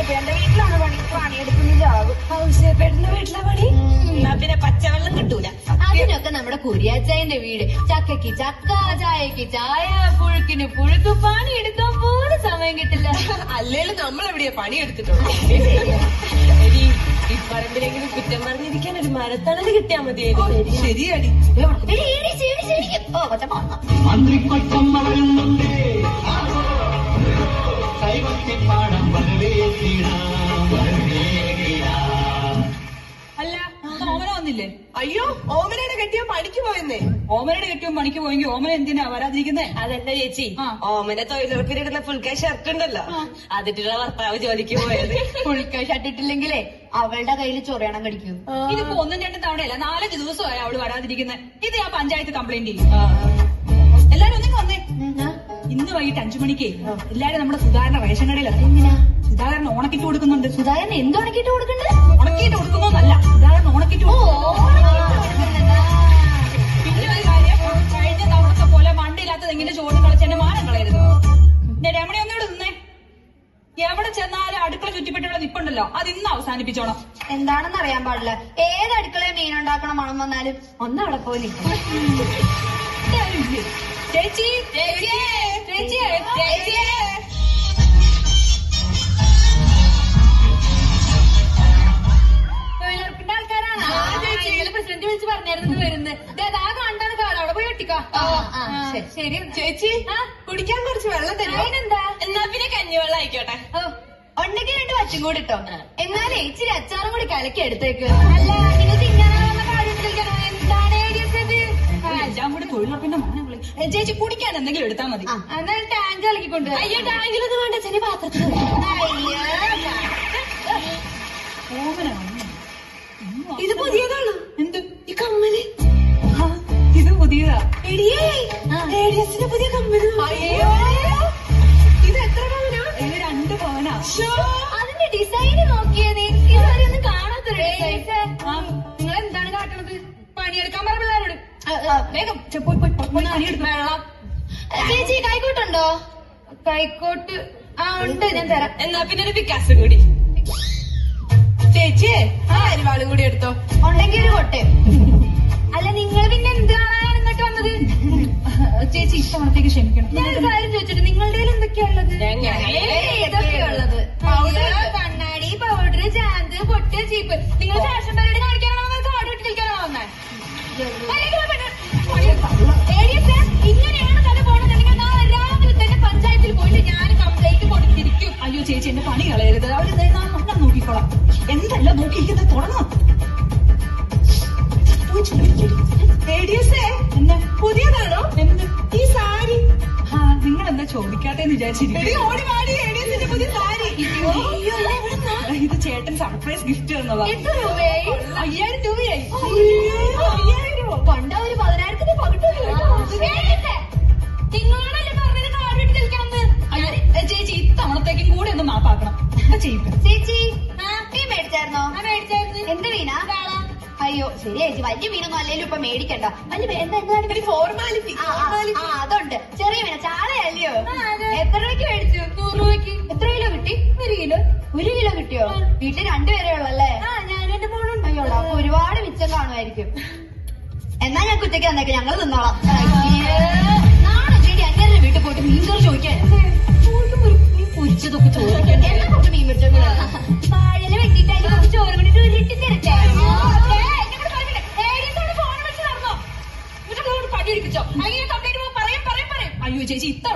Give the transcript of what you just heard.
ഔസേപ്പേന്റെ വീട്ടിലാണ് പണിയെടുക്കുന്നില്ലാകും. ഔസേപ്പേട്ടന്റെ വീട്ടിലെ പണി എന്നാ പിന്നെ പച്ചവെള്ളം കിട്ടൂല. അതിനൊക്കെ നമ്മുടെ കുരിയാച്ചായന്റെ വീട്. ചക്കയ്ക്ക് ചക്ക, ചായക്ക് ചായ, പുഴുക്കിന് പുഴുക്ക്. പണിയെടുക്കാൻ പോലും സമയം കിട്ടില്ല. അല്ലേലും നമ്മളെവിടെയാ പണിയെടുത്തിട്ടുള്ളൂ. ഈ പറമ്പിലെങ്കിലും കുറ്റം പറഞ്ഞിരിക്കാൻ ഒരു മരത്തണല് കിട്ടിയാ മതിയായിരുന്നു. ശരിയടി. മന്ത്രിപ്പട്ടം വളരുന്നുണ്ട് കൈവത്തിപ്പാടം അല്ല ഓമന വന്നില്ലേ? അയ്യോ, ഓമനയുടെ കെട്ടിയോ പണിക്ക് പോയെന്നേ. ഓമനയുടെ കെട്ടിയും പണിക്ക് പോയെങ്കിൽ ഓമന എന്തിനാ വരാതിരിക്കുന്നേ? അതല്ല ചേച്ചി, ഓമന തൊഴിലുറപ്പിലിടുന്ന ഫുൾക്കായ് ഷർട്ട് ഉണ്ടല്ലോ, അതിട്ടുള്ള ഭർത്താവ് ജോലിക്ക് പോയത്. പുഴുക്ക ഷട്ടിട്ടില്ലെങ്കിലേ അവളുടെ കയ്യിൽ ചൊറിയണം കടിക്കും. ഇതിപ്പോ 1-2 തവണയല്ല, 4-5 ദിവസമായി അവള് വരാതിരിക്കുന്നത്. ഇത് ഞാൻ പഞ്ചായത്ത് കംപ്ലൈന്റ് ചെയ്യും. എല്ലാരും ഒന്നും വന്നേ. ഇന്ന് വൈകിട്ട് 5 മണിക്ക് എല്ലാരും നമ്മുടെ സുധാകരന്റെ റേഷൻ കടയിലാണ്. സുധാകരൻ ഓണക്കിറ്റ് കൊടുക്കുന്നുണ്ട്. സുധാകരൻ എന്ത് ഉണക്കിട്ട് കൊടുക്കണ്ടേ? ഉണക്കിയിട്ട് കൊടുക്കുന്നോന്നല്ല, സുധാകരൻ ഓണക്കിറ്റ് പിന്നെ ഒരു കാര്യം, കഴിഞ്ഞ തവണത്തെ പോലെ മണ്ടില്ലാത്തത് എങ്ങനെ ചോറ് കളിച്ച് എന്നെ മാനം കളയരുത്. എന്നെ രമണി ഒന്നുകൂടെ നിന്നേ. എവിടെ ചെന്നാലും അടുക്കള ചുറ്റിപ്പെട്ടുള്ള നിപ്പുണ്ടല്ലോ, അത് ഇന്ന് അവസാനിപ്പിച്ചോണം. എന്താണെന്ന് അറിയാൻ പാടില്ല. ഏത് അടുക്കളയിൽ മീനുണ്ടാക്കണം മണം വന്നാലും ഒന്ന് അവിടെ പോയി നിൽക്കും. ചേച്ചി ചേച്ചി ചേച്ചി ചേച്ചി തൊഴിലുറപ്പിന്റെ ആൾക്കാരാണ്. പ്രസിഡന്റ് വിളിച്ച് പറഞ്ഞായിരുന്നു വരുന്നത്. ആ കണ്ടാണ് കാട്, അവിടെ പോയി ഒട്ടിക്കാ. ശരി ചേച്ചി, കുടിക്കാൻ കുറച്ച് വെള്ളം തരും. അതിനെന്താ? എന്നാ പിന്നെ കഞ്ഞിവെള്ളം ആയിക്കോട്ടെ. ഉണ്ടെങ്കിൽ 2 വച്ചും കൂടി ഇട്ടോ. എന്നാലേ ഇച്ചിരി അച്ചാറും കൂടി കലക്കി എടുത്തേക്ക്. അല്ല, നിങ്ങൾ തിന്നാനാവുന്ന കാര്യത്തിലേക്കാണോ? എന്താണ് എല്ലാം കൂടി തൊഴിലുറപ്പിന്റെ മാനം കളി. ചേച്ചി കുടിക്കാൻ എന്തെങ്കിലും എടുത്താൽ മതി. എന്നാൽ ടാങ്ക് കലക്കിക്കൊണ്ട്. അയ്യോ, ടാങ്കിലൊന്നും വേണ്ട, ചെറിയ പാത്രത്തിൽ. ഇത് പുതിയതാണ്. എന്ത് ഈ കമ്മല്? ഇത് പുതിയതാ. ഏഡിയസിന്റെ പുതിയ കമ്മല്. അയ്യോ, ഇത് എത്ര പവനാ? ഇത് 2 പവനാ. അതിന്റെ ഡിസൈന് നോക്കിയതേ, ഇതുവരെ ഒന്നും കാണാത്തൊരു ഡിസൈൻ. നിങ്ങൾ എന്താണ് കാട്ടണത്? പണിയെടുക്കാൻ പറ പിള്ളേരോട്. വേഗം പോയി പണിയെടുക്കും. വെള്ളം. ചേച്ചി കൈക്കോട്ടുണ്ടോ? കൈക്കോട്ട് ഉണ്ട്, ഞാൻ തരാം. എന്നാ പിന്നെ ഒരു പിക്കാസ് കൂടി. ചേച്ചിയെ ആ അരിവാളും കൂടി എടുത്തോ. ഉണ്ടെങ്കിൽ ഒരു കൊട്ടയം. അല്ല, നിങ്ങൾ പിന്നെ എന്ത് കാണാനാണ് ഇങ്ങോട്ട് വന്നത്? ചേച്ചി ഇഷ്ടമാണത്തേക്ക് ക്ഷമിക്കണം. ഞാൻ ഒരു കാര്യം ചോദിച്ചിട്ട്, നിങ്ങളുടെ എന്തൊക്കെയാ ഉള്ളത്? ഏതൊക്കെയാ ഉള്ളത്? പൗഡർ, കണ്ണാടി, പൗഡർ, ചാന്ത്, പൊട്ട്, ചീപ്പ്. നിങ്ങൾ ഫാഷൻ പരേഡ് കാണിക്കാനാണോ വന്നത്? കാട് വിട്ട് കളിക്കാനാണോ വന്നത്? ഇങ്ങനെയാണ് കഥ പോണെന്നുണ്ടെങ്കിൽ നാളെ രാവിലെ തന്നെ പഞ്ചായത്തിൽ പോയിട്ട് ഞാൻ കംപ്ലൈന്റ് കൊടുത്തിരിക്കും. അയ്യോ ചേച്ചി, എന്നെ പണി കളയരുത്. അവര് ഞാൻ നോക്കിക്കോളാം. എന്തല്ല നോക്കിയിരിക്കുന്നത്, തുടങ്ങാം. എന്താ പുതിയതാണോ? എന്ത് ഈ സാരി? നിങ്ങൾ എന്താ ചോദിക്കാത്തേന്ന് വിചാരിച്ചിരിക്കും. ഓടി വാടി, ഏഡിയസിന്റെ പുതിയ സാരി. ഇത് ചേട്ടൻ സർപ്രൈസ് ഗിഫ്റ്റ് തന്നതാ. എത്ര രൂപയായി? 5000 രൂപയായി. പണ്ട ഒരു 10,000 പകിട്ട്. നിങ്ങളോടല്ലേ പറഞ്ഞത് കാട് വിട്ട് കളിക്കണമെന്ന്? ചേച്ചി ഇത്തവണത്തേക്കും കൂടെ ഒന്ന് മാപ്പാക്കണം. ചെയ്യിക്കാം. ചേച്ചി മീൻ മേടിച്ചായിരുന്നോ? മേടിച്ചായിരുന്നു. എന്ത് മീനാ? അയ്യോ ശരി ചേച്ചി, വലിയ മീനൊന്നും അല്ലെങ്കിലും ഇപ്പൊ മേടിക്കണ്ട. വലിയ എന്താണ് ഫോർമാലിറ്റി. അതുണ്ട്. ചെറിയ മീന ചാളയല്ലയോ? എത്ര രൂപയ്ക്ക് മേടിച്ചു? 100 രൂപയ്ക്ക്. എത്ര കിലോ കിട്ടി? 1 കിലോ. 1 കിലോ കിട്ടിയോ? വീട്ടിൽ 2 പേരേ ഉള്ളല്ലേ? ഞാനും എന്റെ മോളുണ്ട്. അയ്യോളൂ, അപ്പൊ ഒരുപാട് മിച്ചം കാണുമായിരിക്കും. എന്നാ ഞാൻ കുറ്റയ്ക്ക് തന്നേക്ക്, ഞങ്ങൾ തിന്നോളാം. നാളെ ചേച്ചി അങ്ങനെ വീട്ടിൽ പോയിട്ട് മീൻ കറി ചോദിക്കാൻ.